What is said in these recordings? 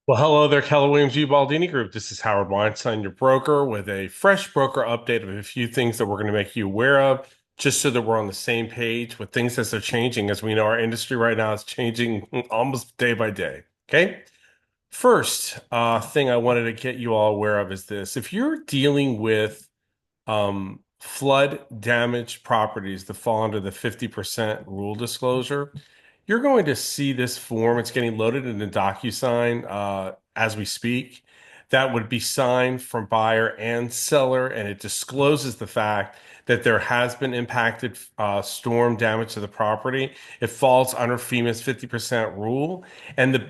Well, hello there, Keller Williams G. Baldini Group. This is Howard Weinstein, your broker, with a fresh broker update of a few things that we're going to make you aware of, just so that we're on the same page with things as they're changing. As we know, our industry right now is changing almost day by day. Okay. First, thing I wanted to get you all aware of is this. If you're dealing with flood damaged properties that fall under the 50% rule disclosure, you're going to see this form. It's getting loaded in a DocuSign as we speak. That would be signed from buyer and seller, and it discloses the fact that there has been impacted storm damage to the property. It falls under FEMA's 50% rule, and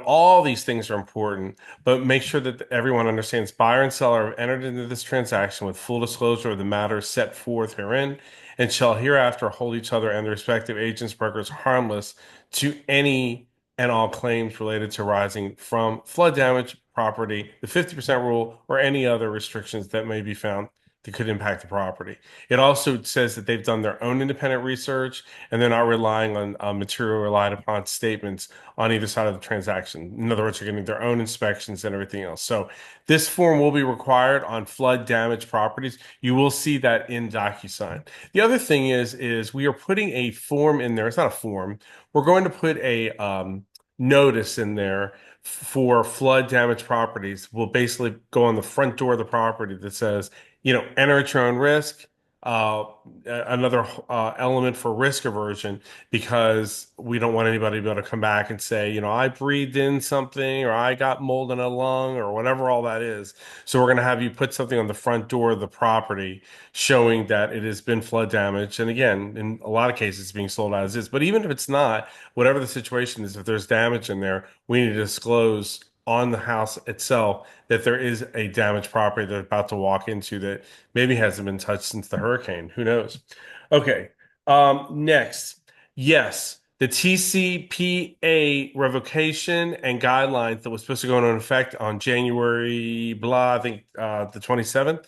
all these things are important. But make sure that everyone understands buyer and seller have entered into this transaction with full disclosure of the matters set forth herein, and shall hereafter hold each other and their respective agents, brokers harmless to any and all claims related to arising from flood damage, property, the 50% rule, or any other restrictions that may be found that could impact the property. It also says that they've done their own independent research and they're not relying on material relied upon statements on either side of the transaction. In other words, they're getting their own inspections and everything else. So this form will be required on flood damaged properties. You will see that in DocuSign. The other thing is we are putting a form in there. It's not a form. We're going to put a notice in there for flood damaged properties. Will basically go on the front door of the property that says, enter at your own risk. Uh, Another element for risk aversion, because we don't want anybody to be able to come back and say, I breathed in something or I got mold in a lung or whatever all that is. So we're going to have you put something on the front door of the property showing that it has been flood damage. And again, in a lot of cases, it's being sold as is. But even if it's not, whatever the situation is, if there's damage in there, we need to disclose on the house itself that there is a damaged property they're about to walk into that maybe hasn't been touched since the hurricane. Who knows? Okay. Next, yes, the TCPA revocation and guidelines that was supposed to go into effect on January, blah, I think the 27th,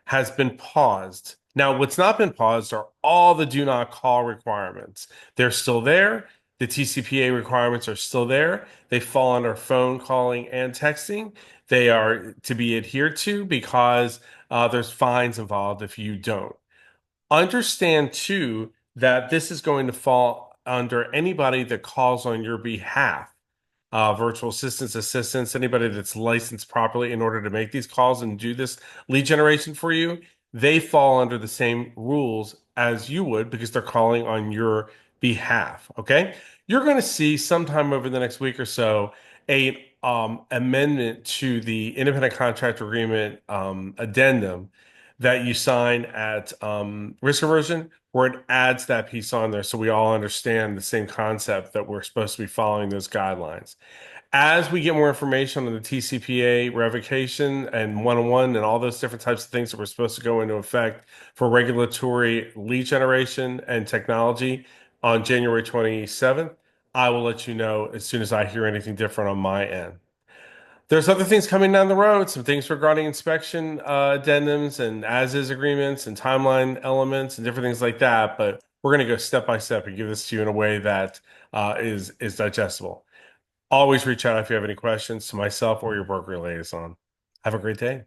has been paused. Now, what's not been paused are all the do not call requirements. They're still there. The TCPA requirements are still there. They fall under phone calling and texting. They are to be adhered to because there's fines involved if you don't. Understand too that this is going to fall under anybody that calls on your behalf. Virtual assistants, anybody that's licensed properly in order to make these calls and do this lead generation for you, they fall under the same rules as you would because they're calling on your behalf. Okay. You're going to see sometime over the next week or so a amendment to the independent contractor agreement addendum that you sign at risk aversion, where it adds that piece on there so we all understand the same concept that we're supposed to be following those guidelines. As we get more information on the TCPA revocation and one-on-one and all those different types of things that were supposed to go into effect for regulatory lead generation and technology on January 27th, I will let you know as soon as I hear anything different on my end. There's other things coming down the road, some things regarding inspection addendums and as-is agreements and timeline elements and different things like that. But we're going to go step by step and give this to you in a way that is digestible. Always reach out if you have any questions to myself or your broker liaison. Have a great day.